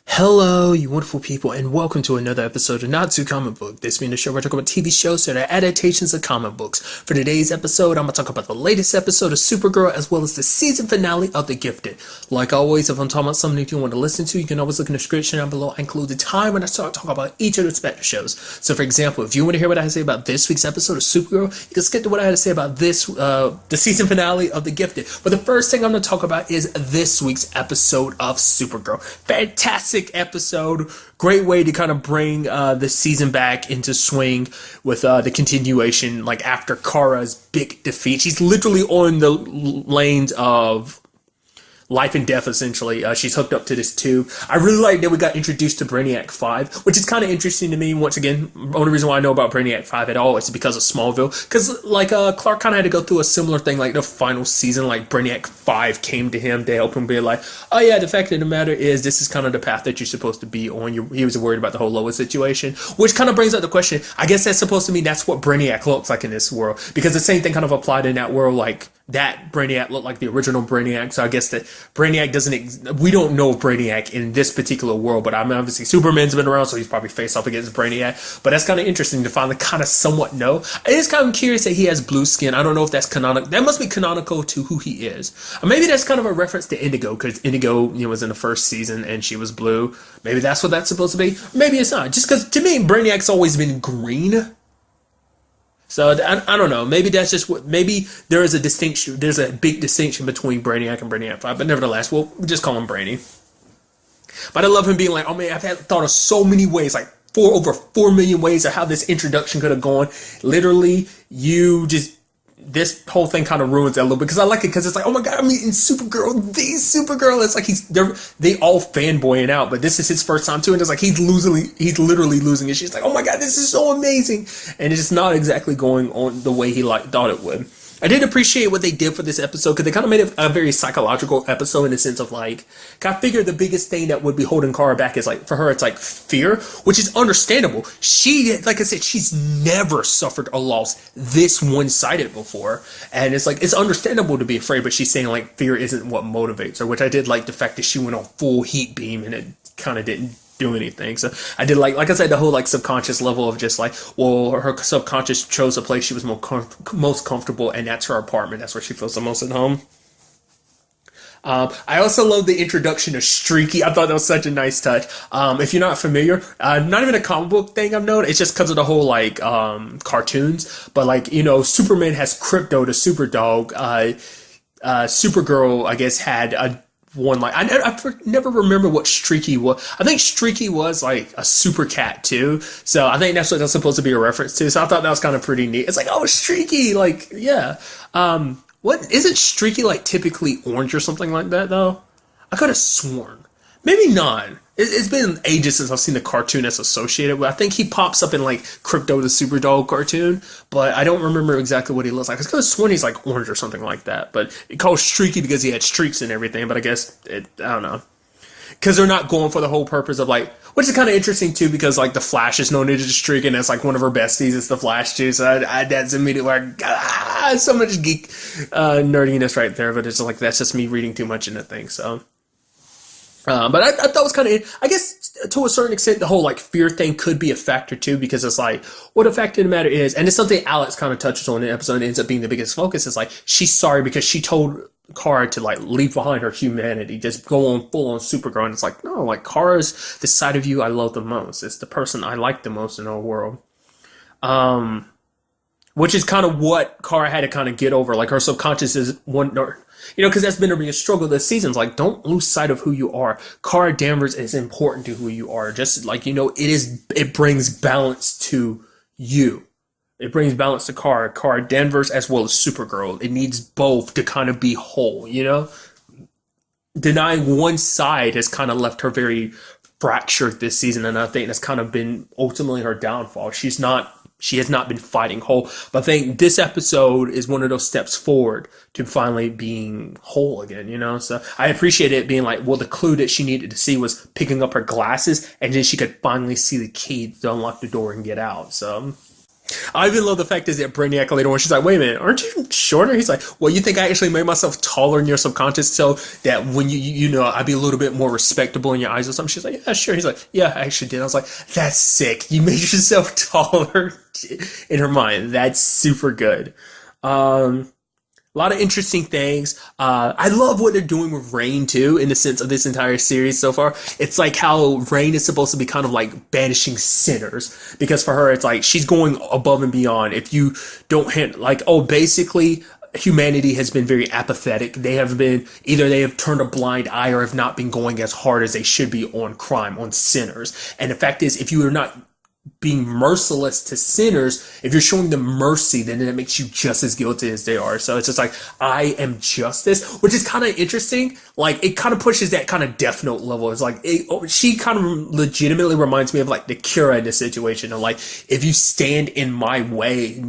Hello, you wonderful people, and welcome to another episode of Not Too Comic Book. This being the show where I talk about TV shows that are adaptations of comic books. For today's episode, I'm going to talk about the latest episode of Supergirl as well as the season finale of The Gifted. Like always, if I'm talking about something that you want to listen to, you can always look in the description down below. I include the time when I start talking about each of the respective shows. So, for example, if you want to hear what I have to say about this week's episode of Supergirl, you can skip to what I had to say about the season finale of The Gifted. But the first thing I'm going to talk about is this week's episode of Supergirl. Fantastic episode, great way to kind of bring the season back into swing with the continuation, like after Kara's big defeat. She's literally on the lanes of life and death, essentially. She's hooked up to this tube. I really like that we got introduced to Brainiac 5, which is kind of interesting to me. Once again, the only reason why I know about Brainiac 5 at all is because of Smallville. Because, like, Clark kind of had to go through a similar thing, like the final season, like Brainiac 5 came to him to help him be like, oh yeah, the fact of the matter is this is kind of the path that you're supposed to be on. He was worried about the whole Lois situation, which kind of brings up the question, I guess that's supposed to mean that's what Brainiac looks like in this world. Because the same thing kind of applied in that world, like, that Brainiac looked like the original Brainiac, so I guess that Brainiac we don't know Brainiac in this particular world, but I mean, obviously Superman's been around, so he's probably faced off against Brainiac, but that's kind of interesting to finally kind of somewhat know. It is kind of curious that he has blue skin. I don't know if that's canonical. That must be canonical to who he is. Or maybe that's kind of a reference to Indigo, because Indigo, was in the first season and she was blue. Maybe that's what that's supposed to be. Maybe it's not. Just because, to me, Brainiac's always been green. So, I don't know. Maybe that's just what... Maybe there is a distinction. There's a big distinction between Brainiac and Brainiac 5. But nevertheless, we'll just call him Brainy. But I love him being like, oh man, I've thought of so many ways. Like, over 4 million ways of how this introduction could have gone. Literally, this whole thing kind of ruins that a little bit, because I like it because it's like, oh my god, I'm meeting Supergirl, the Supergirl. It's like they all fanboying out, but this is his first time too, and it's like he's literally losing it. She's like, oh my god, this is so amazing, and it's not exactly going on the way he thought it would. I did appreciate what they did for this episode, because they kind of made it a very psychological episode in the sense of like, I figured the biggest thing that would be holding Kara back is like, for her, it's like fear, which is understandable. She, like I said, she's never suffered a loss this one-sided before. And it's like, it's understandable to be afraid, but she's saying like, fear isn't what motivates her, which I did like the fact that she went on full heat beam and it kind of didn't do anything. So I did like I said, the whole like subconscious level of just like, well, her subconscious chose a place she was most comfortable, and that's her apartment. That's where she feels the most at home. I also love the introduction of Streaky. I thought that was such a nice touch. If you're not familiar, not even a comic book thing I've known. It's just because of the whole like cartoons. But like, Superman has Crypto, the super dog. Supergirl, I guess, had a one like I never remember what Streaky was. I think Streaky was like a super cat too, so I think that's what that's supposed to be a reference to. So I thought that was kind of pretty neat. It's like, oh, Streaky, like, yeah. What isn't Streaky like typically orange or something like that though? I could have sworn, maybe not. It's been ages since I've seen the cartoon that's associated with. I think he pops up in like Crypto the Superdog cartoon, but I don't remember exactly what he looks like. I could have sworn he's like orange or something like that. But it calls Streaky because he had streaks and everything. But I guess I don't know, because they're not going for the whole purpose of like, which is kind of interesting too, because like the Flash is no Ninja Streak, and that's like one of her besties is the Flash too. So that's immediately like, so much geek nerdiness right there. But it's like, that's just me reading too much into things. So. But I thought it was kind of, I guess to a certain extent, the whole like fear thing could be a factor too, because it's like, what the fact of the matter is, and it's something Alex kind of touches on in the episode and ends up being the biggest focus, is like, she's sorry because she told Kara to like leave behind her humanity, just go on full on Supergirl. And it's like, no, like Kara's the side of you I love the most. It's the person I like the most in the whole world. Which is kind of what Kara had to kind of get over. Like her subconscious is one, because that's been a real struggle this season. It's like, don't lose sight of who you are. Kara Danvers is important to who you are. Just like, it brings balance to you. It brings balance to Kara Danvers as well as Supergirl. It needs both to kind of be whole, Denying one side has kind of left her very fractured this season, and I think that's kind of been ultimately her downfall. She has not been fighting whole. But I think this episode is one of those steps forward to finally being whole again, So I appreciate it being like, well, the clue that she needed to see was picking up her glasses, and then she could finally see the key to unlock the door and get out. So I even love the fact is that Brainiac later on, she's like, wait a minute, aren't you shorter? He's like, well, you think I actually made myself taller in your subconscious so that when you know, I'd be a little bit more respectable in your eyes or something? She's like, yeah, sure. He's like, yeah, I actually did. I was like, that's sick. You made yourself taller in her mind. That's super good. A lot of interesting things. I love what they're doing with Rain too, in the sense of this entire series so far. It's like how Rain is supposed to be kind of like banishing sinners, because for her, it's like she's going above and beyond. If you don't hit, like, oh, basically, humanity has been very apathetic. They have been either they have turned a blind eye or have not been going as hard as they should be on crime, on sinners. And the fact is, if you are not being merciless to sinners, if you're showing them mercy, then it makes you just as guilty as they are. So it's just like, I am justice, which is kind of interesting. Like, it kind of pushes that kind of Death Note level. It's like, she kind of legitimately reminds me of like the Kira in this situation of like, if you stand in my way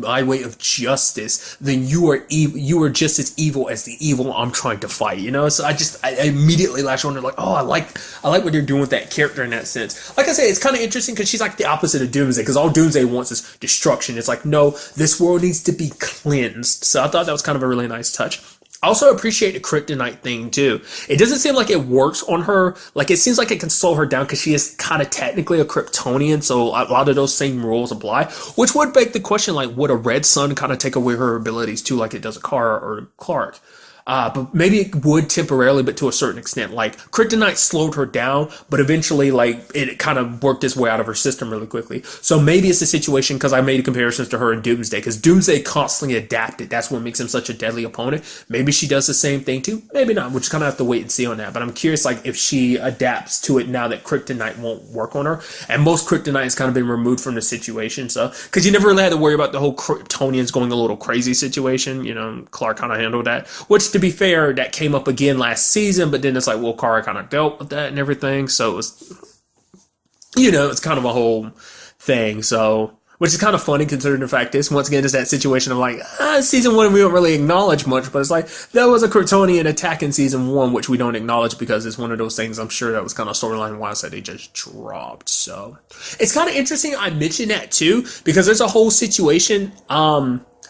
of justice, then you are you are just as evil as the evil I'm trying to fight, you know? So I immediately latch on to like, oh, I like what they're doing with that character in that sense. Like I say, it's kind of interesting because she's like the opposite of Doomsday, because all Doomsday wants is destruction. It's like, no, this world needs to be cleansed. So I thought that was kind of a really nice touch. I also appreciate the kryptonite thing too. It doesn't seem like it works on her. Like, it seems like it can slow her down because she is kind of technically a Kryptonian, so a lot of those same rules apply. Which would beg the question, like, would a red sun kind of take away her abilities too, like it does a Kara or Clark? But maybe it would temporarily, but to a certain extent. Like, kryptonite slowed her down, but eventually, like, it kind of worked its way out of her system really quickly. So maybe it's a situation, because I made comparisons to her in Doomsday, because Doomsday constantly adapted. That's what makes him such a deadly opponent. Maybe she does the same thing too. Maybe not. We'll just kind of have to wait and see on that. But I'm curious, like, if she adapts to it now that kryptonite won't work on her. And most kryptonite has kind of been removed from the situation. So, because you never really had to worry about the whole Kryptonians going a little crazy situation. You know, Clark kind of handled that. Which, to be fair, that came up again last season, but then it's like, well, Kara kind of dealt with that and everything, so it was, you know, it's kind of a whole thing. So, which is kind of funny considering the fact is, once again, it's that situation of like, season 1 we don't really acknowledge much, but it's like, there was a Kryptonian attack in season 1 which we don't acknowledge because it's one of those things, I'm sure that was kind of storyline wise that they just dropped. So it's kind of interesting I mentioned that too, because there's a whole situation,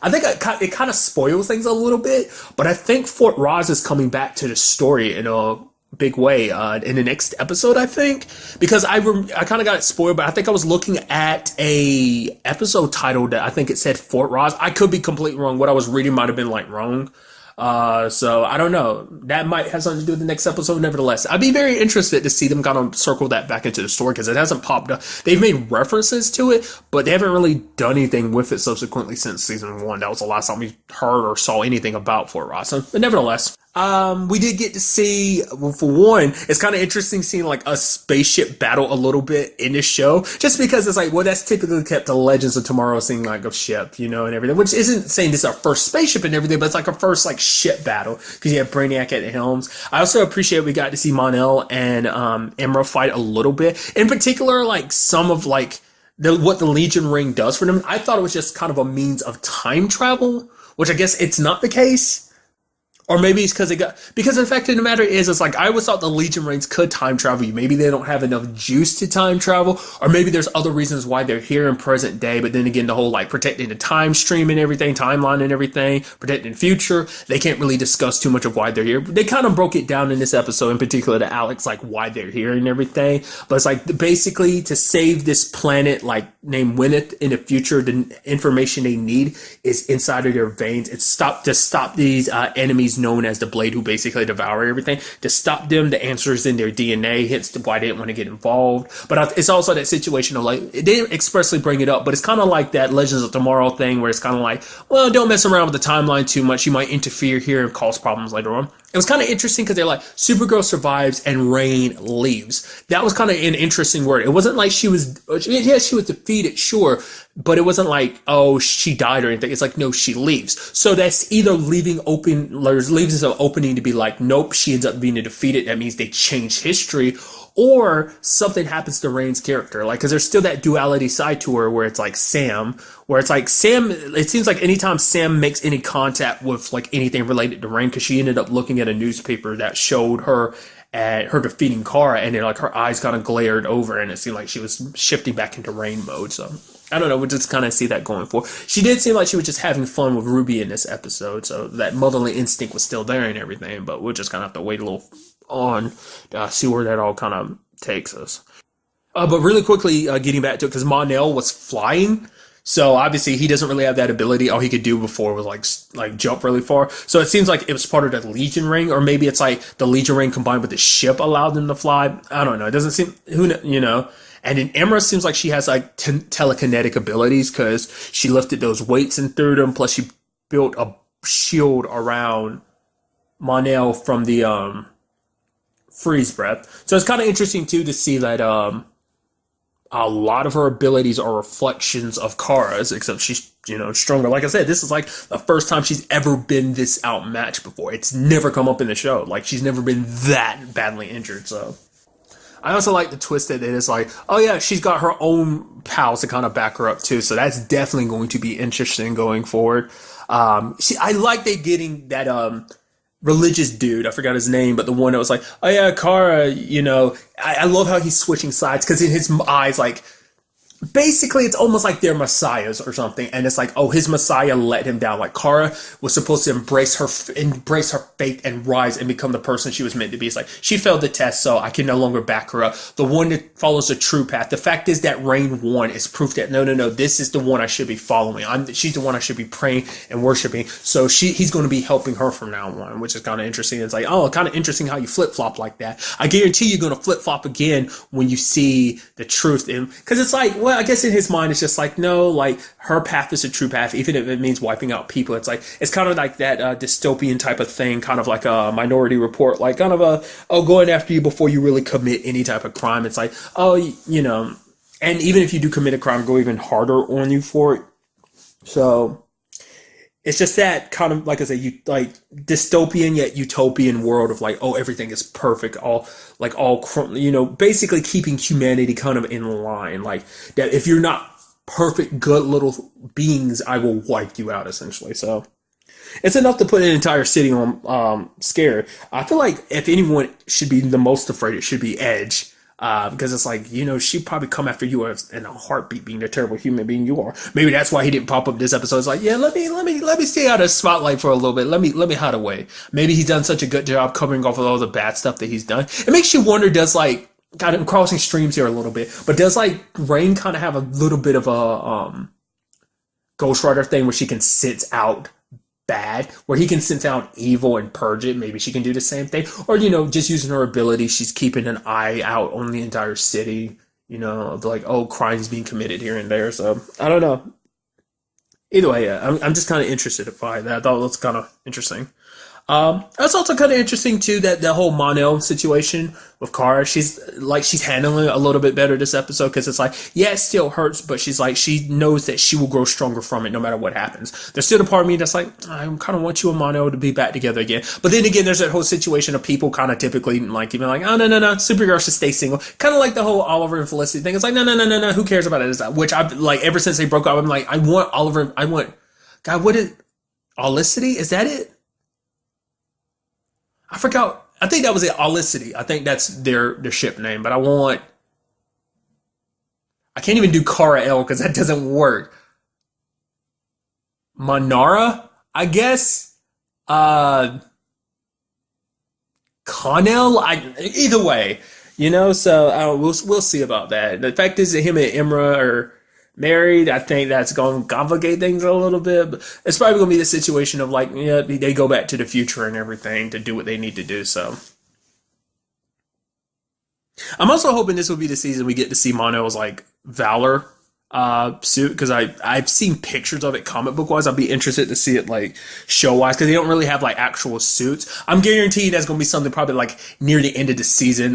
I think it kind of spoils things a little bit, but I think Fort Roz is coming back to the story in a big way in the next episode, I think, because I kind of got spoiled, but I think I was looking at a episode title that I think it said Fort Roz. I could be completely wrong. What I was reading might have been like wrong. So I don't know. That might have something to do with the next episode. Nevertheless, I'd be very interested to see them kind of circle that back into the story, because it hasn't popped up. They've made references to it, but they haven't really done anything with it subsequently since season 1. That was the last time we heard or saw anything about Fort Ross. But nevertheless, we did get to see, well, for one, it's kind of interesting seeing like a spaceship battle a little bit in this show, just because it's like, well, that's typically kept the Legends of Tomorrow seeing like a ship, you know, and everything, which isn't saying this is our first spaceship and everything, but it's like our first like ship battle, because you have Brainiac at the helms. I also appreciate we got to see Mon-El and Emerald fight a little bit, in particular, like some of like what the Legion ring does for them. I thought it was just kind of a means of time travel, which I guess it's not the case. Or maybe it's because the fact of the matter is, it's like, I always thought the Legion rings could time travel you. Maybe they don't have enough juice to time travel, or maybe there's other reasons why they're here in present day, but then again, the whole, like, protecting the time stream and everything, timeline and everything, protecting the future, they can't really discuss too much of why they're here. They kind of broke it down in this episode, in particular to Alex, like, why they're here and everything, but it's like, basically, to save this planet, like, named Wynneth in the future, the information they need is inside of their veins. It's to stop these enemies known as the Blade, who basically devour everything. To stop them, the answer is in their DNA, hence why they didn't want to get involved. But it's also that situation of like, they didn't expressly bring it up, but it's kind of like that Legends of Tomorrow thing, where it's kind of like, well, don't mess around with the timeline too much. You might interfere here and cause problems later on. It was kind of interesting because they're like, Supergirl survives and Reign leaves. That was kind of an interesting word. It wasn't like she was defeated, sure, but it wasn't like, oh, she died or anything. It's like, no, she leaves. So that's either leaves us an opening to be like, nope, she ends up being defeated. That means they changed history. Or something happens to Reign's character, like, because there's still that duality side to her where it's like Sam, it seems like anytime Sam makes any contact with like anything related to Reign, because she ended up looking at a newspaper that showed her at her defeating Kara, and then like her eyes kind of glared over and it seemed like she was shifting back into Reign mode. So I don't know, we'll just kind of see that going forward. She did seem like she was just having fun with Ruby in this episode, so that motherly instinct was still there and everything, but we'll just kind of have to wait a little on to see where that all kind of takes us. But really quickly, getting back to it, because Mon-El was flying, so obviously he doesn't really have that ability. All he could do before was like jump really far. So it seems like it was part of the Legion ring, or maybe it's like the Legion ring combined with the ship allowed them to fly. I don't know. It doesn't seem, And then Emra seems like she has like telekinetic abilities because she lifted those weights and threw them. Plus she built a shield around Mon-El from the freeze breath. So it's kind of interesting too to see that a lot of her abilities are reflections of Kara's, except she's, stronger. Like I said, this is like the first time she's ever been this outmatched before. It's never come up in the show. Like, she's never been that badly injured, so. I also like the twist that it is like, oh yeah, she's got her own pals to kind of back her up too, so that's definitely going to be interesting going forward. I like they getting that, religious dude, I forgot his name, but the one that was like, oh yeah, Kara, I love how he's switching sides, because in his eyes, like, basically it's almost like they're messiahs or something, and it's like, oh, his messiah let him down. Like, Kara was supposed to embrace her faith and rise and become the person she was meant to be. It's like, she failed the test, so I can no longer back her up. The one that follows the true path. The fact is that Reign 1 is proof that no, this is the one I should be following. She's the one I should be praying and worshiping. So he's going to be helping her from now on, which is kind of interesting. It's like, oh, kind of interesting how you flip-flop like that. I guarantee you're going to flip-flop again when you see the truth. Because it's like, well, I guess in his mind, it's just like, no, like, her path is a true path, even if it means wiping out people. It's like, it's kind of like that dystopian type of thing, kind of like a Minority Report, like kind of going after you before you really commit any type of crime. It's like, oh, and even if you do commit a crime, go even harder on you for it. So it's just that kind of, like I said, like dystopian yet utopian world of like, oh, everything is perfect, basically keeping humanity kind of in line. Like, that if you're not perfect, good little beings, I will wipe you out, essentially. So it's enough to put an entire city on scared. I feel like if anyone should be the most afraid, it should be Edge. Because it's like, she'd probably come after you in a heartbeat, being the terrible human being you are. Maybe that's why he didn't pop up this episode. It's like, yeah, let me stay out of the spotlight for a little bit. Let me hide away. Maybe he's done such a good job covering off of all the bad stuff that he's done. It makes you wonder, God, I'm crossing streams here a little bit, but does like Reign kind of have a little bit of a Ghost Rider thing where she can sense out bad, where he can sense out evil and purge it? Maybe she can do the same thing, or just using her ability, she's keeping an eye out on the entire city, of like, oh, crimes being committed here and there. So I don't know. Either way, yeah, I'm just kind of interested by that. I thought it was kind of interesting. It's also kind of interesting too that the whole Mon-El situation with Kara, she's handling it a little bit better this episode, because it's like, yeah, it still hurts, but she's like, she knows that she will grow stronger from it no matter what happens. There's still a part of me that's like, I kind of want you and Mon-El to be back together again. But then again, there's that whole situation of people kind of typically like, even like, oh, no, Supergirl should stay single. Kind of like the whole Oliver and Felicity thing. It's like, no, who cares about it? Which I've, like, ever since they broke up, I'm like, God, what is, Olicity? Is that it? I forgot. I think that was it, Olicity. I think that's their ship name. But I can't even do Kara L because that doesn't work. Manara, I guess. Connell. Either way, so we'll see about that. The fact is that him and Imra are married. I think that's going to complicate things a little bit, but it's probably going to be the situation of like, yeah, they go back to the future and everything to do what they need to do. So I'm also hoping this will be the season we get to see Mon-El's like Valor suit, because I've seen pictures of it comic book wise. I'd be interested to see it like show wise, because they don't really have like actual suits. I'm guaranteed that's going to be something probably like near the end of the season,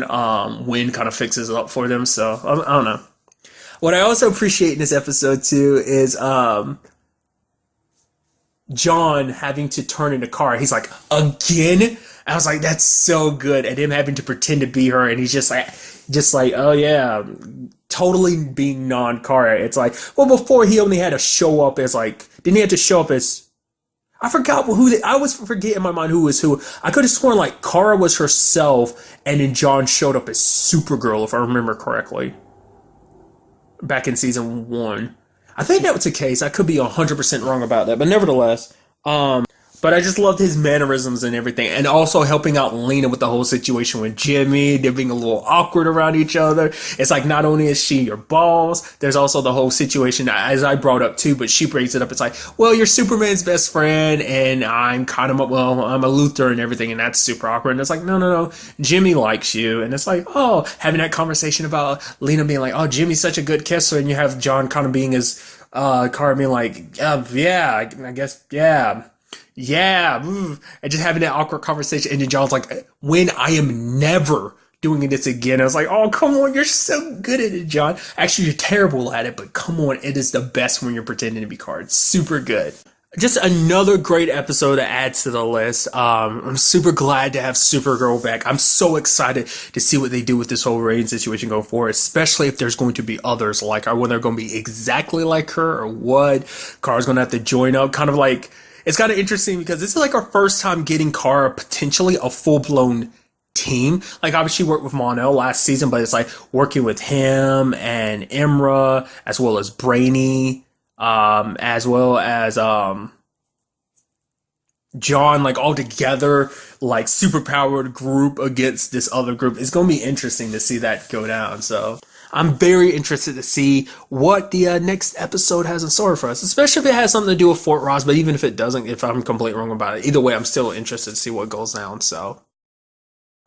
when kind of fixes it up for them. So I don't know. What I also appreciate in this episode too is John having to turn into Kara. He's like, again? I was like, that's so good. And him having to pretend to be her, and he's just like, oh yeah, totally being non-Kara. It's like, well, before he only had to show up as like, didn't he have to show up as, I forgot I always forget in my mind who was who. I could have sworn like Kara was herself, and then John showed up as Supergirl, if I remember correctly. Back in season 1. I think that was the case. I could be 100% wrong about that, but nevertheless, but I just loved his mannerisms and everything, and also helping out Lena with the whole situation with Jimmy. They're being a little awkward around each other. It's like not only is she your boss, there's also the whole situation, as I brought up too, but she brings it up. It's like, well, you're Superman's best friend, and I'm kind of, well, I'm a Luthor and everything, and that's super awkward. And it's like, no, Jimmy likes you. And it's like, oh, having that conversation about Lena being like, oh, Jimmy's such a good kisser, and you have John kind of being his, car being like, yeah, I guess, yeah. Yeah, and just having that awkward conversation, and then John's like, "When I am never doing this again." I was like, "Oh, come on, you're so good at it, John. Actually, you're terrible at it, but come on, it is the best when you're pretending to be cards. Super good." Just another great episode to add to the list. I'm super glad to have Supergirl back. I'm so excited to see what they do with this whole Rain situation going forward, especially if there's going to be others like her, whether they're going to be exactly like her or what. Kara's going to have to join up, kind of like. It's kind of interesting because this is like our first time getting Kara potentially a full-blown team. Like obviously she worked with Mon-El last season, but it's like working with him and Imra as well as Brainy, as well as John, like all together, like superpowered group against this other group. It's going to be interesting to see that go down. So I'm very interested to see what the next episode has in store for us, especially if it has something to do with Fort Ross. But even if it doesn't, if I'm completely wrong about it, either way, I'm still interested to see what goes down. So.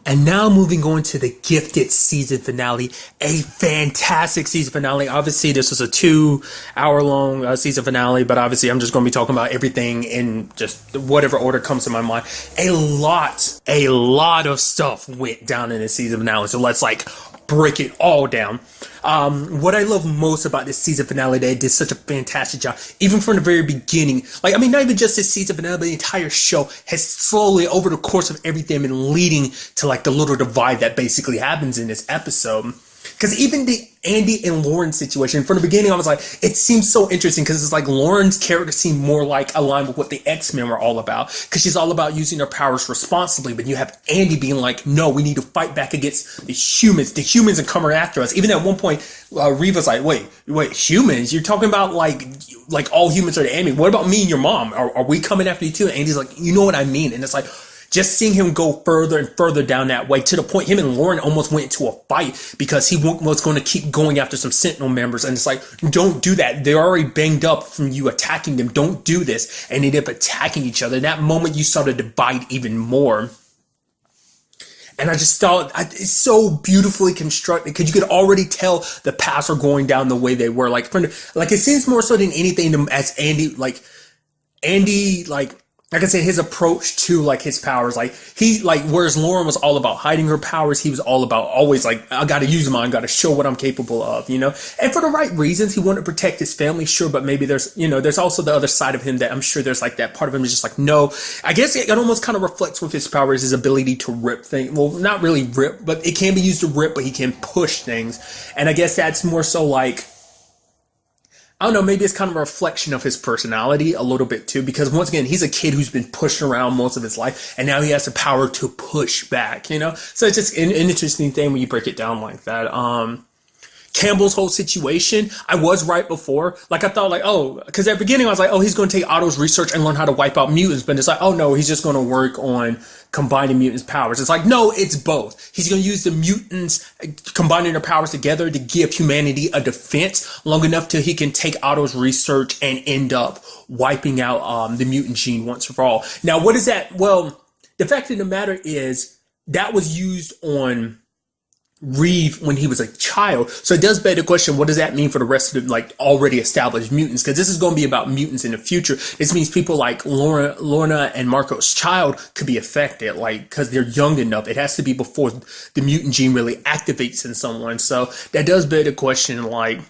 And now moving on to the Gifted season finale, a fantastic season finale. Obviously, this was a 2-hour long season finale, but obviously I'm just going to be talking about everything in just whatever order comes to my mind. A lot of stuff went down in the season finale. So let's like break it all down. What I love most about this season finale, they did such a fantastic job, even from the very beginning. Like, I mean, not even just this season finale, but the entire show has slowly, over the course of everything, been leading to like the little divide that basically happens in this episode. Because even the Andy and Lauren situation, from the beginning, I was like, it seems so interesting because it's like Lauren's character seemed more like aligned with what the X-Men were all about, because she's all about using her powers responsibly. But you have Andy being like, no, we need to fight back against the humans are coming after us. Even at one point, Reva's like, wait, humans? You're talking about like all humans are the enemy. What about me and your mom? Are we coming after you too? And Andy's like, you know what I mean? And it's like, just seeing him go further and further down that way, to the point him and Lauren almost went into a fight because he was going to keep going after some Sentinel members. And it's like, don't do that. They're already banged up from you attacking them. Don't do this. And they ended up attacking each other. In that moment, you saw the divide even more. And I just thought it's so beautifully constructed because you could already tell the paths are going down the way they were. Like it seems more so than anything as Andy, like I said, his approach to like his powers, whereas Lauren was all about hiding her powers, he was all about always like, I got to use them, I got to show what I'm capable of, you know, and for the right reasons. He wanted to protect his family, sure, but maybe there's also the other side of him that I'm sure there's like that part of him is just like, no. I guess it almost kind of reflects with his powers, his ability to rip things. Well, not really rip, but it can be used to rip, but he can push things. And I guess that's more so like, I don't know, maybe it's kind of a reflection of his personality a little bit too, because once again, he's a kid who's been pushed around most of his life, and now he has the power to push back, you know? So it's just an interesting thing when you break it down like that. Campbell's whole situation, I was right before. Like, I thought, like, oh, because at the beginning I was like, oh, he's going to take Otto's research and learn how to wipe out mutants. But it's like, oh, no, he's just going to work on combining mutants' powers. It's like, no, it's both. He's going to use the mutants combining their powers together to give humanity a defense long enough till he can take Otto's research and end up wiping out the mutant gene once for all. Now, what is that? Well, the fact of the matter is that was used on Reeve when he was a child. So it does beg the question, what does that mean for the rest of the like already established mutants? Because this is going to be about mutants in the future. This means people like Lorna and Marco's child could be affected, like, because they're young enough. It has to be before the mutant gene really activates in someone. So that does beg the question, like,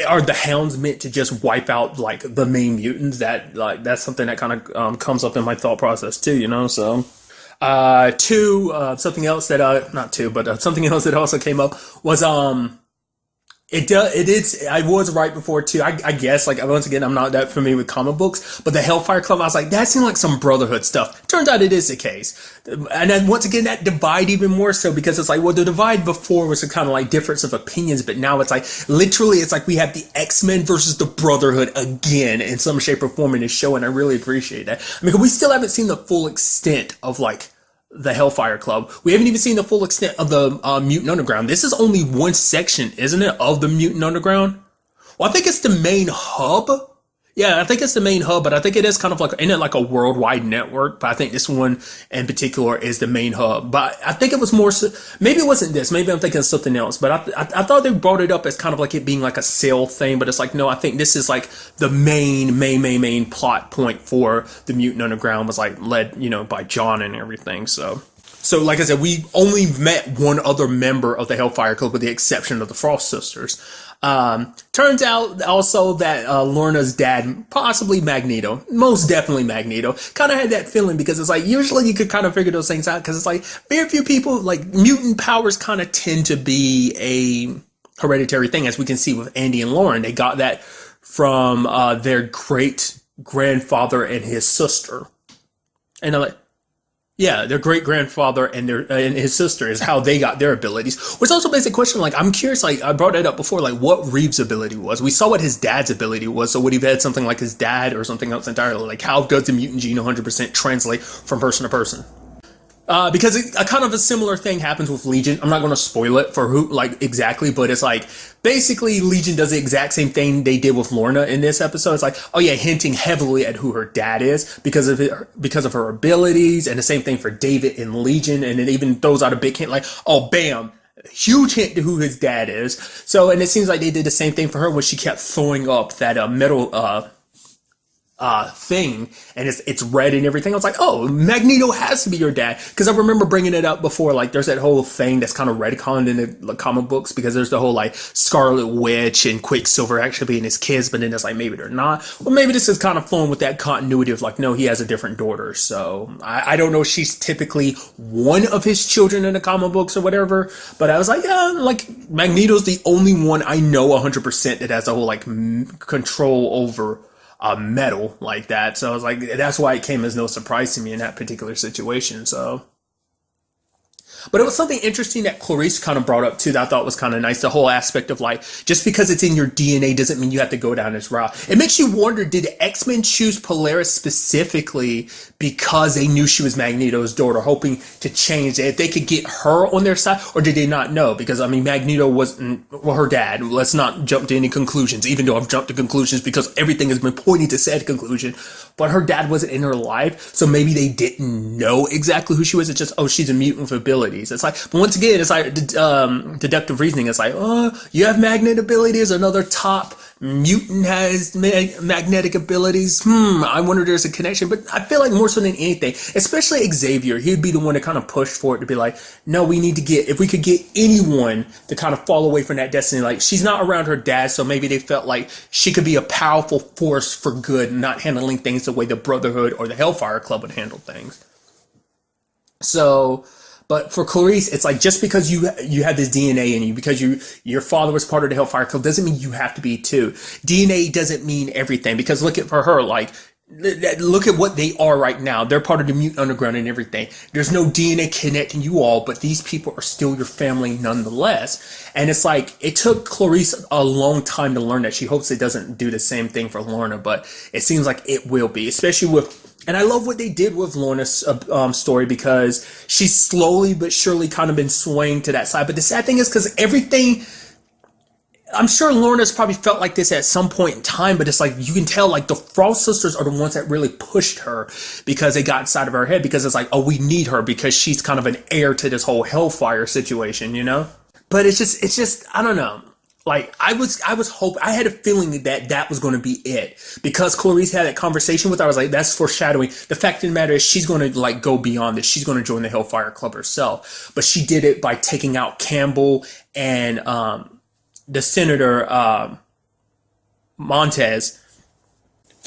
are the Hounds meant to just wipe out like the main mutants? That's something that kind of comes up in my thought process too, you know? So something else that something else that also came up was It does. It is. I was right before too. I guess. Like once again, I'm not that familiar with comic books, but the Hellfire Club, I was like, that seemed like some Brotherhood stuff. Turns out it is the case, and then once again, that divide even more so because it's like, well, the divide before was a kind of like difference of opinions, but now it's like literally, it's like we have the X-Men versus the Brotherhood again in some shape or form in this show, and I really appreciate that. I mean, we still haven't seen the full extent of like the Hellfire Club. We haven't even seen the full extent of the Mutant Underground. This is only one section, isn't it, of the Mutant Underground? Well, I think it's the main hub. Yeah, I think it's the main hub, but I think it is kind of like, isn't it like a worldwide network? But I think this one in particular is the main hub. But I think it was more, maybe it wasn't this. Maybe I'm thinking of something else. But I thought they brought it up as kind of like it being like a sale thing. But it's like, no, I think this is like the main plot point for the Mutant Underground was like led, by John and everything. So like I said, we only met one other member of the Hellfire Club with the exception of the Frost Sisters. Turns out also that Lorna's dad, possibly Magneto, most definitely Magneto, kind of had that feeling because it's like usually you could kind of figure those things out because it's like very few people, like mutant powers kind of tend to be a hereditary thing, as we can see with Andy and Lauren. They got that from their great grandfather and his sister. And I'm like, yeah, their great grandfather and and his sister is how they got their abilities. Which also begs the question, like, I'm curious, like, I brought it up before, like, what Reeves' ability was. We saw what his dad's ability was, so would he have had something like his dad or something else entirely? Like, how does the mutant gene 100% translate from person to person? Because a kind of a similar thing happens with Legion. I'm not going to spoil it for who, like, exactly, but it's like, basically, Legion does the exact same thing they did with Lorna in this episode. It's like, oh yeah, hinting heavily at who her dad is because of her abilities, and the same thing for David in Legion, and it even throws out a big hint like, oh, bam, huge hint to who his dad is. So, and it seems like they did the same thing for her when she kept throwing up that metal thing, and it's red and everything. I was like, oh, Magneto has to be your dad, because I remember bringing it up before. Like, there's that whole thing that's kind of retconned in the comic books, because there's the whole like Scarlet Witch and Quicksilver actually being his kids, but then it's like maybe they're not. Well, maybe this is kind of flowing with that continuity of like, no, he has a different daughter. So I don't know if she's typically one of his children in the comic books or whatever, but I was like, yeah, like Magneto's the only one I know 100% that has a whole like control over metal like that. So I was like, that's why it came as no surprise to me in that particular situation. So, but it was something interesting that Clarice kind of brought up too that I thought was kind of nice. The whole aspect of like, just because it's in your DNA doesn't mean you have to go down this route. It makes you wonder, did X-Men choose Polaris specifically because they knew she was Magneto's daughter, hoping to change it, if they could get her on their side, or did they not know? Because I mean, Magneto wasn't, well, her dad. Let's not jump to any conclusions, even though I've jumped to conclusions because everything has been pointing to said conclusion. But her dad wasn't in her life, so maybe they didn't know exactly who she was. It's just, oh, she's a mutant with abilities. It's like, but once again, it's like deductive reasoning. It's like, oh, you have magnet abilities, another top mutant has magnetic abilities. I wonder if there's a connection. But I feel like more so than anything, especially Xavier, he'd be the one to kind of push for it, to be like, no, we need to get, if we could get anyone to kind of fall away from that destiny, like she's not around her dad, so maybe they felt like she could be a powerful force for good, not handling things the way the Brotherhood or the Hellfire Club would handle things. So, but for Clarice, it's like, just because you have this DNA in you, because your father was part of the Hellfire Club, doesn't mean you have to be too. DNA doesn't mean everything, because look at, for her, like, look at what they are right now. They're part of the Mutant Underground and everything. There's no DNA connecting you all, but these people are still your family nonetheless. And it's like, it took Clarice a long time to learn that. She hopes it doesn't do the same thing for Lorna, but it seems like it will be, especially with, and I love what they did with Lorna's story, because she's slowly but surely kind of been swaying to that side. But the sad thing is, because everything, I'm sure Lorna's probably felt like this at some point in time, but it's like, you can tell, like, the Frost sisters are the ones that really pushed her, because they got inside of her head, because it's like, oh, we need her because she's kind of an heir to this whole Hellfire situation, you know? But it's just, I don't know. Like, I had a feeling that was going to be it, because Clarice had that conversation with her. I was like, that's foreshadowing. The fact of the matter is, she's going to like go beyond this. She's going to join the Hellfire Club herself, but she did it by taking out Campbell and the Senator Montez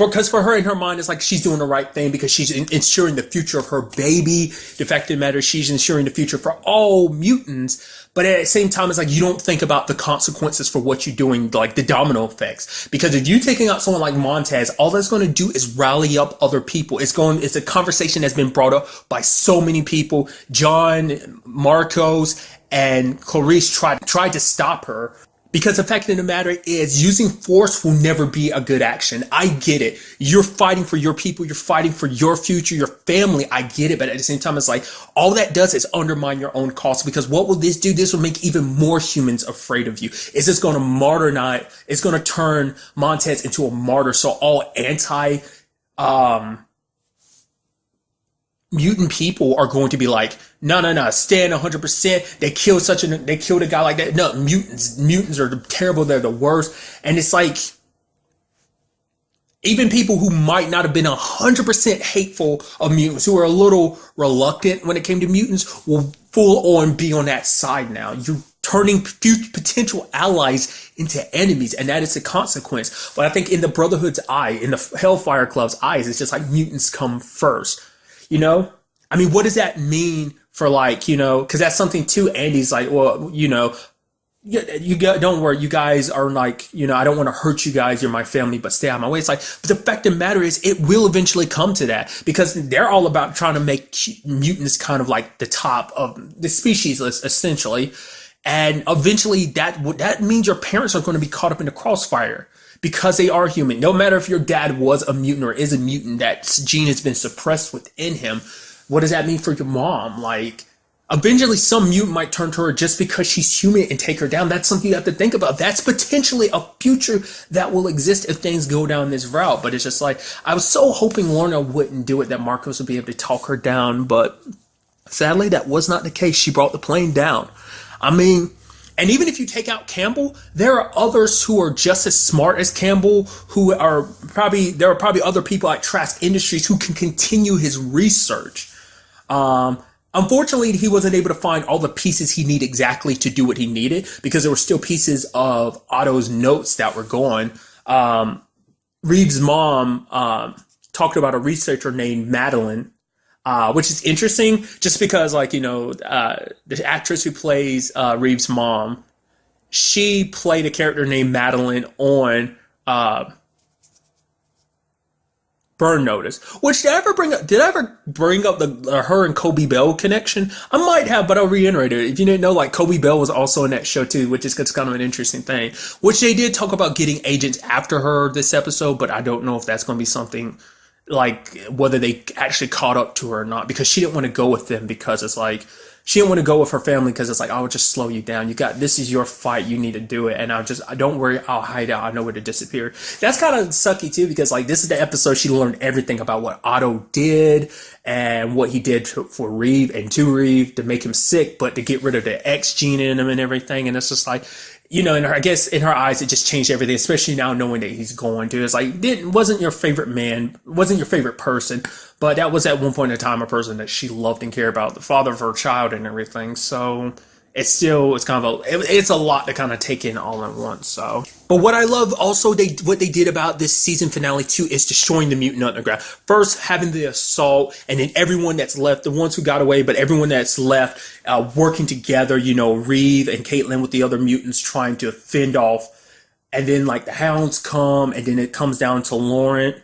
because for her, in her mind, it's like she's doing the right thing because she's ensuring the future of her baby. The fact of the matter, she's ensuring the future for all mutants. But at the same time, it's like you don't think about the consequences for what you're doing, like the domino effects. Because if you're taking out someone like Montez, all that's going to do is rally up other people. It's a conversation that's been brought up by so many people. John, Marcos, and Clarice tried to stop her. Because the fact of the matter is, using force will never be a good action. I get it. You're fighting for your people. You're fighting for your future, your family. I get it. But at the same time, it's like all that does is undermine your own cause. Because what will this do? This will make even more humans afraid of you. It's just going to martyrize. It's going to turn Montez into a martyr. So all mutant people are going to be like, no, stand 100%. They killed a guy like that. No, mutants are terrible. They're the worst. And it's like, even people who might not have been 100% hateful of mutants, who are a little reluctant when it came to mutants, will full on be on that side now. You're turning potential allies into enemies, and that is a consequence. But I think in the Brotherhood's eye, in the Hellfire Club's eyes, it's just like mutants come first. You know, I mean, what does that mean for, like, you know, because that's something too. Andy's like, well, you know, don't worry, you guys are like, you know, I don't want to hurt you guys. You're my family, but stay out of my way. It's like, but the fact of the matter is, it will eventually come to that because they're all about trying to make mutants kind of like the top of the species list, essentially. And eventually that means your parents are going to be caught up in the crossfire. Because they are human. No matter if your dad was a mutant or is a mutant, that gene has been suppressed within him. What does that mean for your mom? Like, eventually some mutant might turn to her just because she's human and take her down. That's something you have to think about. That's potentially a future that will exist if things go down this route. But it's just like, I was so hoping Lorna wouldn't do it, that Marcos would be able to talk her down. But sadly, that was not the case. She brought the plane down. I mean, and even if you take out Campbell, there are others who are just as smart as Campbell, there are probably other people at Trask Industries who can continue his research. Unfortunately, he wasn't able to find all the pieces he needed exactly to do what he needed, because there were still pieces of Otto's notes that were gone. Reeves' mom talked about a researcher named Madeline, which is interesting just because, like, you know, the actress who plays Reeves' mom, she played a character named Madeline on Burn Notice. Which did I ever bring up the her and Kobe Bell connection? I might have, but I'll reiterate it. If you didn't know, like, Kobe Bell was also in that show too, which is kind of an interesting thing. Which they did talk about getting agents after her this episode, but I don't know if that's going to be something, like, whether they actually caught up to her or not, because she didn't want to go with them, because it's like, she didn't want to go with her family because it's like, I would just slow you down. This is your fight. You need to do it. And don't worry, I'll hide out. I know where to disappear. That's kind of sucky too, because, like, this is the episode she learned everything about what Otto did and what he did for Reeve and to Reeve to make him sick, but to get rid of the X gene in him and everything. And it's just like, you know, I guess in her eyes, it just changed everything, especially now knowing that he's going to. It's like, wasn't your favorite man, wasn't your favorite person, but that was at one point in time a person that she loved and cared about, the father of her child and everything. So it's a lot to kind of take in all at once. So, but what I love also, what they did about this season finale too, is destroying the mutant underground. First, having the assault, and then everyone that's left, the ones who got away, but everyone that's left, working together. You know, Reeve and Caitlin with the other mutants trying to fend off, and then, like, the Hounds come, and then it comes down to Laurent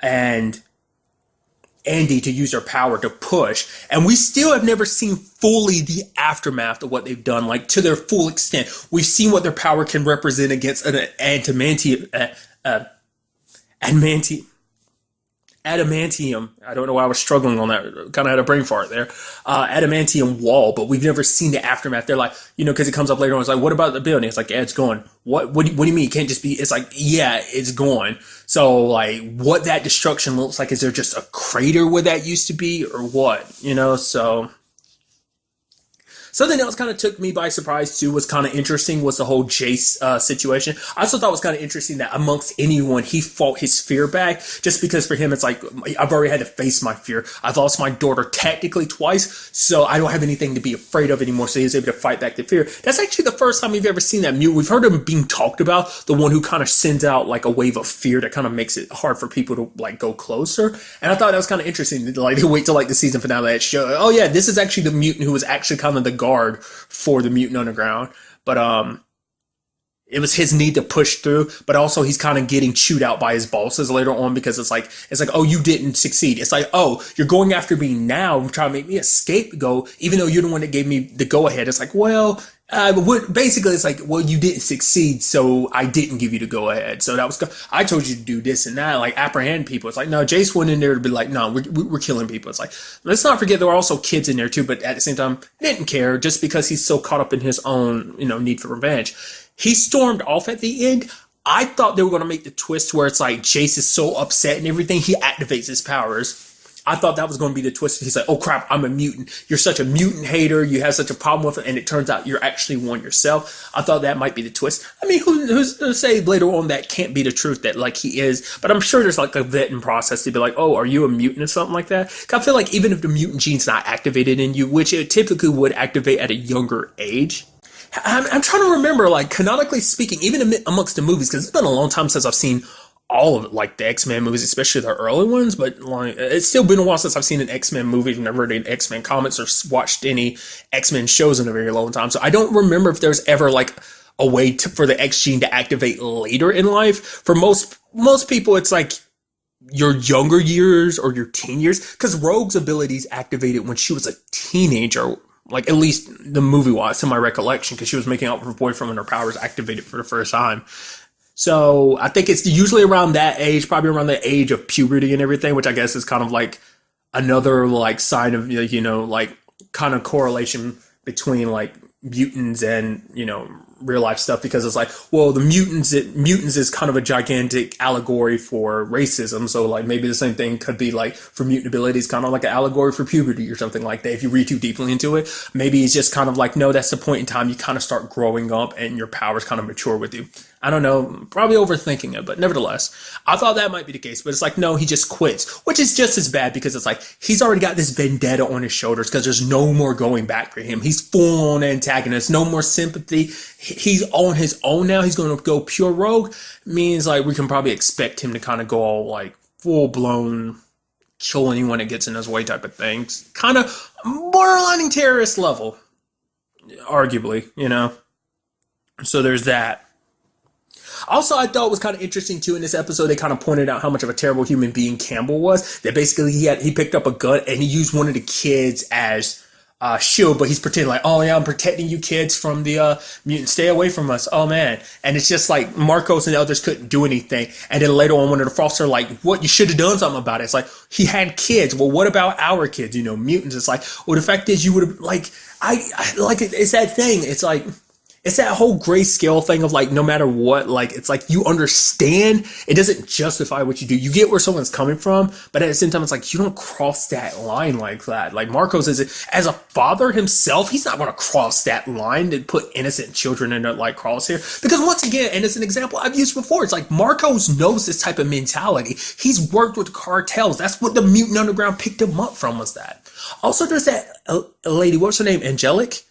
and Andy to use their power to push, and we still have never seen fully the aftermath of what they've done, like, to their full extent. We've seen what their power can represent against an adamantium. I don't know why I was struggling on that. Kind of had a brain fart there. Adamantium wall, but we've never seen the aftermath. They're like, you know, because it comes up later on. It's like, what about the building? It's like, yeah, it's gone. What do you mean? It can't just be? It's like, yeah, it's gone. So, like, what that destruction looks like? Is there just a crater where that used to be, or what? You know, so. Something else kind of took me by surprise too, was kind of interesting, was the whole Jace situation. I also thought it was kind of interesting that amongst anyone, he fought his fear back, just because for him, it's like, I've already had to face my fear. I've lost my daughter technically twice, so I don't have anything to be afraid of anymore, so he was able to fight back the fear. That's actually the first time we've ever seen that mutant. We've heard him being talked about, the one who kind of sends out like a wave of fear that kind of makes it hard for people to like go closer. And I thought that was kind of interesting, like they wait till like the season finale that show, oh yeah, this is actually the mutant who was actually kind of the guard for the Mutant Underground. But it was his need to push through, but also he's kind of getting chewed out by his bosses later on, because it's like, oh, you didn't succeed. It's like, oh, you're going after me now, trying to make me a scapegoat, even though you're the one that gave me the go ahead. It's like, well, basically it's like, well, you didn't succeed, so I didn't give you the go ahead. So that was, I told you to do this and that, like apprehend people. It's like, no, Jace went in there to be like, no, we're killing people. It's like, let's not forget there were also kids in there too, but at the same time, didn't care, just because he's so caught up in his own, need for revenge. He stormed off at the end. I thought they were going to make the twist where it's like Jace is so upset and everything, he activates his powers. I thought that was going to be the twist. He's like, oh crap, I'm a mutant. You're such a mutant hater. You have such a problem with it. And it turns out you're actually one yourself. I thought that might be the twist. I mean, who's to say later on that can't be the truth, that like he is. But I'm sure there's like a vetting process to be like, oh, are you a mutant or something like that? I feel like even if the mutant gene's not activated in you, which it typically would activate at a younger age. I'm trying to remember, like, canonically speaking, even amongst the movies, because it's been a long time since I've seen all of it, like the X-Men movies, especially the early ones, but like, it's still been a while since I've seen an X-Men movie. I've never read X-Men comics or watched any X-Men shows in a very long time. So I don't remember if there's ever like a way for the X gene to activate later in life. For most people, it's like your younger years or your teen years, because Rogue's abilities activated when she was a teenager. Like, at least the movie wise, in my recollection, because she was making out with her boyfriend when her powers activated for the first time. So I think it's usually around that age, probably around the age of puberty and everything, which I guess is kind of like another like sign of, like kind of correlation between like mutants and, real life stuff, because it's like, well, the mutants is kind of a gigantic allegory for racism. So like maybe the same thing could be like for mutant abilities, kind of like an allegory for puberty or something like that. If you read too deeply into it, maybe it's just kind of like, no, that's the point in time you kind of start growing up and your powers kind of mature with you. I don't know, probably overthinking it, but nevertheless, I thought that might be the case. But it's like, no, he just quits, which is just as bad, because it's like he's already got this vendetta on his shoulders, because there's no more going back for him. He's full on antagonist, no more sympathy. He's on his own now. He's going to go pure rogue. Means like we can probably expect him to kind of go all like full blown kill anyone that gets in his way type of things. Kind of borderlining terrorist level, arguably, So there's that. Also, I thought it was kind of interesting too in this episode, they kind of pointed out how much of a terrible human being Campbell was. That basically he picked up a gun and he used one of the kids as shield, but he's pretending like, oh yeah, I'm protecting you kids from the mutants. Stay away from us. Oh man. And it's just like Marcos and the others couldn't do anything. And then later on, when the Frosts are like, what, you should have done something about it. It's like, he had kids. Well, what about our kids? Mutants. It's like, well, the fact is you would have like, I like it. It's that thing. It's like, it's that whole grayscale thing of like, no matter what, like, it's like you understand, it doesn't justify what you do. You get where someone's coming from, but at the same time, it's like, you don't cross that line like that. Like Marcos is, as a father himself, he's not going to cross that line to put innocent children in a like crosshair. Because once again, and it's an example I've used before, it's like Marcos knows this type of mentality. He's worked with cartels. That's what the Mutant Underground picked him up from, was that. Also, there's that lady, what's her name? Angelic?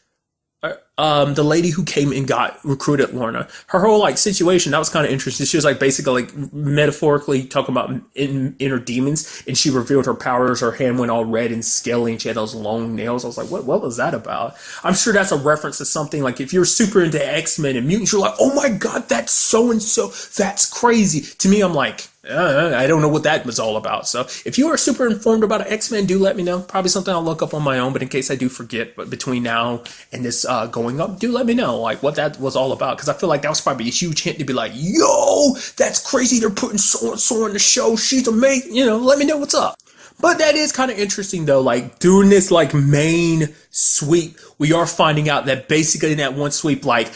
The lady who came and recruited Lorna, her whole like situation, that was kind of interesting. She was like basically like metaphorically talking about inner demons, and she revealed her powers. Her hand went all red and scaly, and she had those long nails. I was like, what was that about? I'm sure that's a reference to something like, if you're super into X-Men and mutants, you're like, oh my god, that's so and so, that's crazy. To me, I'm like, I don't know what that was all about. So if you are super informed about X-Men, do let me know. Probably something I'll look up on my own, but in case I do forget, but between now and this going up, do let me know like what that was all about, because I feel like that was probably a huge hint to be like, yo, that's crazy, they're putting so and so on the show, she's amazing, let me know what's up. But that is kind of interesting though, like during this like main sweep, we are finding out that basically in that one sweep, like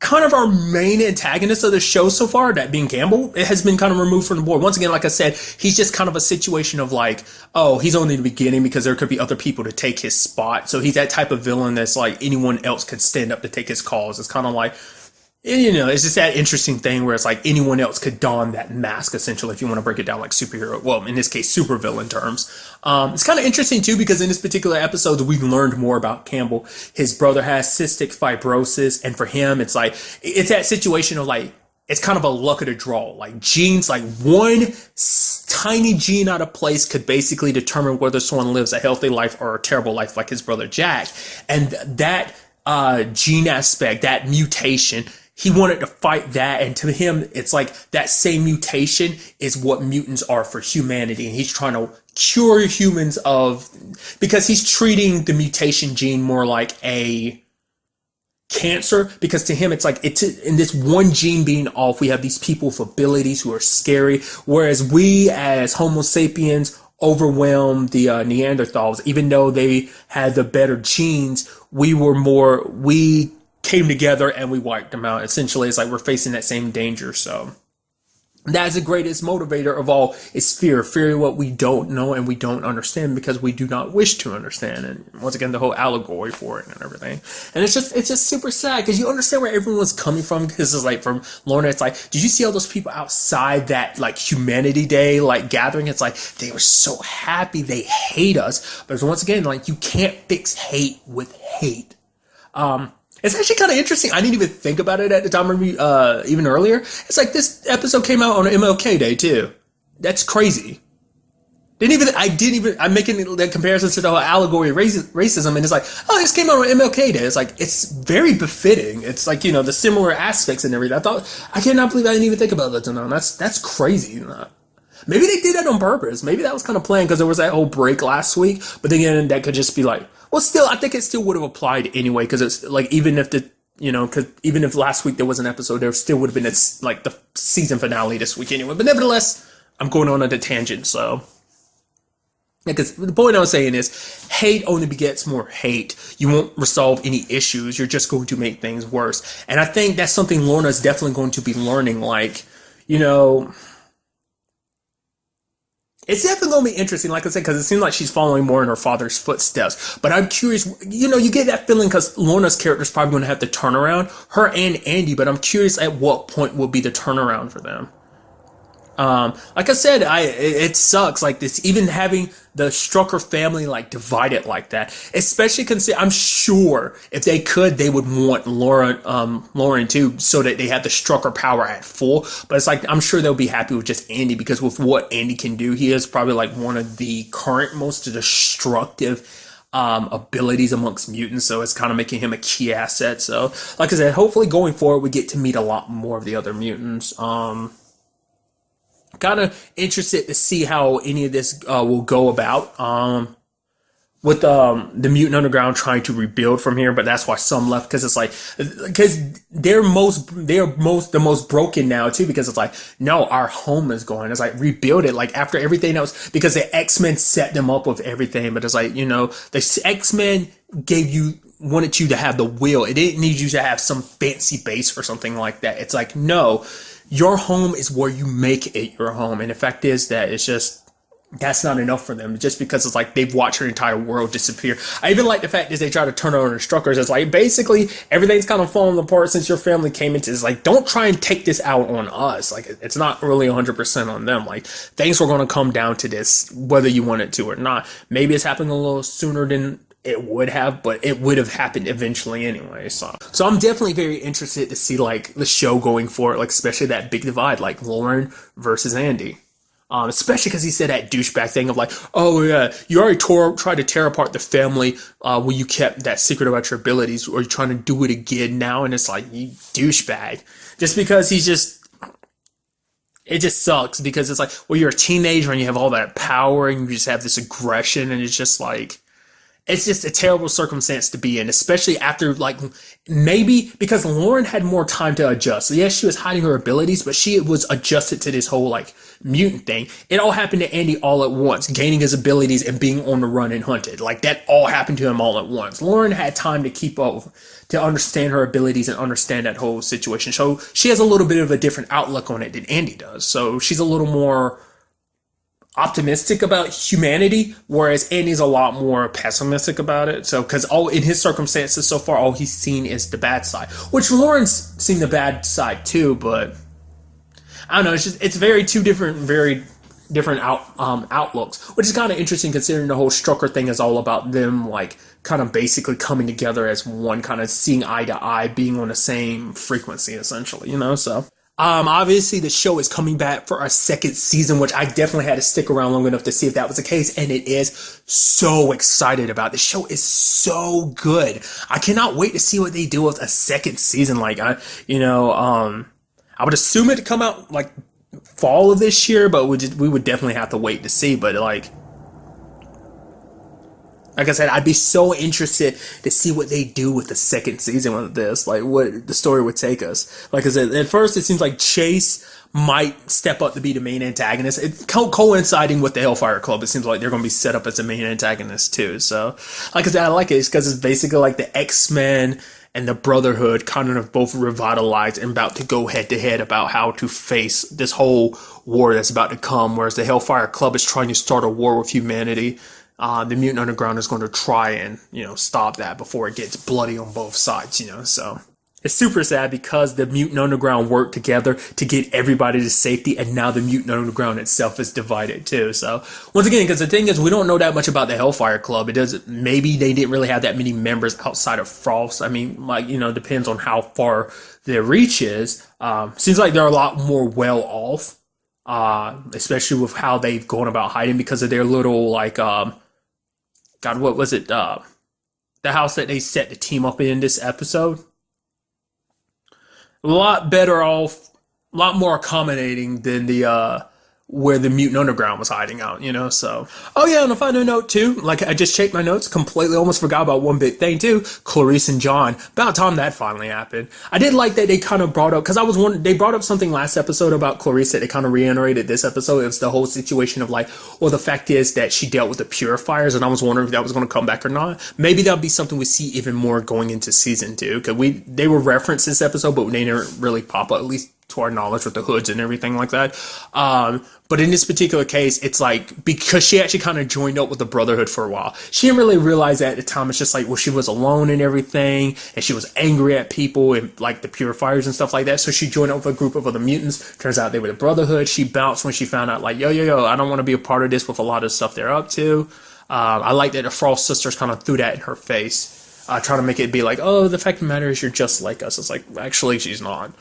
kind of our main antagonist of the show so far, that being Campbell, it has been kind of removed from the board. Once again, like I said, he's just kind of a situation of like, oh, he's only the beginning because there could be other people to take his spot. So he's that type of villain that's like anyone else could stand up to take his cause. It's kind of like, you know, it's just that interesting thing where it's like anyone else could don that mask, essentially, if you want to break it down like superhero. Well, in this case, supervillain terms. It's kind of interesting, too, because in this particular episode, we've learned more about Campbell. His brother has cystic fibrosis, and for him, it's like, it's that situation of like, it's kind of a luck of the draw. Like genes, like one tiny gene out of place could basically determine whether someone lives a healthy life or a terrible life, like his brother Jack. And that gene aspect, that mutation, he wanted to fight that, and to him, it's like that same mutation is what mutants are for humanity, and he's trying to cure humans of, because he's treating the mutation gene more like a cancer, because to him, it's like, it's in this one gene being off, we have these people with abilities who are scary, whereas we as Homo sapiens overwhelm the Neanderthals, even though they had the better genes, we came together and we wiped them out. Essentially, it's like we're facing that same danger. So that's the greatest motivator of all, is fear. Fear of what we don't know and we don't understand because we do not wish to understand. And once again, the whole allegory for it and everything. And it's just super sad because you understand where everyone's coming from. Because it's like, from Lorna, it's like, did you see all those people outside that like Humanity Day like gathering? It's like they were so happy. They hate us. But once again, like, you can't fix hate with hate. It's actually kind of interesting. I didn't even think about it at the time, even earlier. It's like this episode came out on MLK Day too. That's crazy. I'm making that comparison to the whole allegory of racism, and it's like, oh, this came out on MLK Day. It's like, it's very befitting. It's like, you know, the similar aspects and everything. I cannot believe I didn't even think about that. No, that's crazy. Maybe they did that on purpose. Maybe that was kind of planned because there was that whole break last week. But then again, that could just be like, well, still, I think it still would have applied anyway, because it's like, even if last week there was an episode, there still would have been like the season finale this week anyway. But nevertheless, I'm going on a tangent. So, because the point I was saying is, hate only begets more hate. You won't resolve any issues. You're just going to make things worse. And I think that's something Lorna's definitely going to be learning. Like, you know, it's definitely going to be interesting, like I said, because it seems like she's following more in her father's footsteps. But I'm curious, you know, you get that feeling because Lorna's character is probably going to have to turn around, her and Andy, but I'm curious at what point will be the turnaround for them. Like I said, it sucks, like this, even having the Strucker family like divided like that, especially consider, I'm sure if they could, they would want Lauren too, so that they have the Strucker power at full. But it's like, I'm sure they'll be happy with just Andy, because with what Andy can do, he is probably like one of the current most destructive abilities amongst mutants, so it's kind of making him a key asset. So like I said, hopefully going forward we get to meet a lot more of the other mutants. Kind of interested to see how any of this will go about with the Mutant Underground trying to rebuild from here, but that's why some left, because it's like, because they're the most broken now too, because it's like, no, our home is going. It's like, rebuild it, like after everything else, because the X-Men set them up with everything, but it's like, you know, the X-Men wanted you to have the will. It didn't need you to have some fancy base or something like that. It's like, no, your home is where you make it your home. And the fact is that it's just, that's not enough for them, just because it's like they've watched their entire world disappear. I even like the fact is they try to turn on the Struckers. It's like, basically everything's kind of falling apart since your family came into. It's like, don't try and take this out on us. Like, it's not really 100% on them. Like, things were going to come down to this, whether you want it to or not. Maybe it's happening a little sooner than it would have, but it would have happened eventually anyway. So I'm definitely very interested to see like the show going forward, like especially that big divide, like Lauren versus Andy. Especially because he said that douchebag thing of like, oh yeah, you already tried to tear apart the family when you kept that secret about your abilities, or you're trying to do it again now, and it's like, you douchebag. Just because it just sucks, because it's like, well, you're a teenager and you have all that power and you just have this aggression, and it's just like, it's just a terrible circumstance to be in, especially after, like, maybe because Lauren had more time to adjust. So yes, she was hiding her abilities, but she was adjusted to this whole, like, mutant thing. It all happened to Andy all at once, gaining his abilities and being on the run and hunted. Like, that all happened to him all at once. Lauren had time to keep up, to understand her abilities and understand that whole situation. So she has a little bit of a different outlook on it than Andy does. So she's a little more optimistic about humanity, whereas Andy's a lot more pessimistic about it. So, because all in his circumstances so far, all he's seen is the bad side, which Lauren's seen the bad side too. But I don't know. It's very two different, very different outlooks, which is kind of interesting considering the whole Strucker thing is all about them, like, kind of basically coming together as one, kind of seeing eye to eye, being on the same frequency, essentially. So. Obviously the show is coming back for a second season, which I definitely had to stick around long enough to see if that was the case, and it is. So excited about it. The show is so good. I cannot wait to see what they do with a second season. Like, I would assume it to come out like fall of this year, but we would definitely have to wait to see. But like I said, I'd be so interested to see what they do with the second season of this, like what the story would take us. Like I said, at first it seems like Chase might step up to be the main antagonist. It's coinciding with the Hellfire Club. It seems like they're going to be set up as the main antagonist too. So, like I said, I like it because it's basically like the X-Men and the Brotherhood kind of both revitalized and about to go head to head about how to face this whole war that's about to come, whereas the Hellfire Club is trying to start a war with humanity. The Mutant Underground is going to try and, stop that before it gets bloody on both sides, So it's super sad because the Mutant Underground worked together to get everybody to safety, and now the Mutant Underground itself is divided too. So once again, because the thing is, we don't know that much about the Hellfire Club. Maybe they didn't really have that many members outside of Frost. I mean, depends on how far their reach is. Seems like they're a lot more well off, especially with how they've gone about hiding because of their little, God, what was it? The house that they set the team up in this episode. A lot better off, a lot more accommodating than the where the Mutant Underground was hiding out, so. Oh yeah, on a final note too, like I just checked my notes, completely almost forgot about one big thing too, Clarice and John. About time that finally happened. I did like that they kind of brought up, because I was wondering, they brought up something last episode about Clarice that they kind of reiterated this episode. It was the whole situation of the fact is that she dealt with the purifiers, and I was wondering if that was going to come back or not. Maybe that'll be something we see even more going into season 2, because they were referenced this episode, but they didn't really pop up, at least to our knowledge, with the hoods and everything like that. But in this particular case, it's like, because she actually kind of joined up with the Brotherhood for a while, she didn't really realize that at the time. It's just like, well, she was alone and everything, and she was angry at people and like the purifiers and stuff like that. So she joined up with a group of other mutants. Turns out they were the Brotherhood. She bounced when she found out, like, yo, I don't want to be a part of this with a lot of stuff they're up to. I like that the Frost sisters kind of threw that in her face, trying to make it be like, oh, the fact of the matter is you're just like us. It's like, actually, she's not.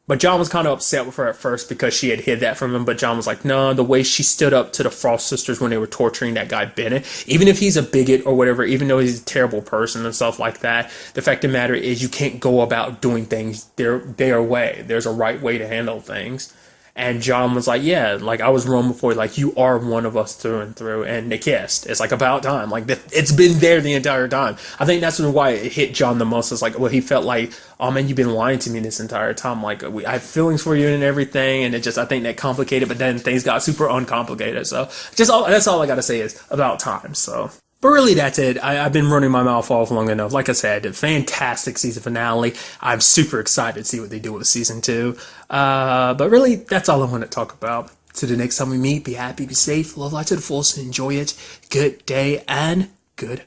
But John was kind of upset with her at first because she had hid that from him. But John was like, no, the way she stood up to the Frost sisters when they were torturing that guy Bennett, even if he's a bigot or whatever, even though he's a terrible person and stuff like that, the fact of the matter is you can't go about doing things their way. There's a right way to handle things. And John was like, yeah, like I was wrong before, like you are one of us through and through. And they kissed. It's like about time. Like it's been there the entire time. I think that's why it hit John the most. It's like, well, he felt like, oh man, you've been lying to me this entire time. Like I have feelings for you and everything. And I think that complicated, but then things got super uncomplicated. So that's all I got to say is about time. So. But really, that's it. I've been running my mouth off long enough. Like I said, a fantastic season finale. I'm super excited to see what they do with season 2. But really, that's all I want to talk about. So the next time we meet, be happy, be safe, love life to the fullest, and enjoy it. Good day and good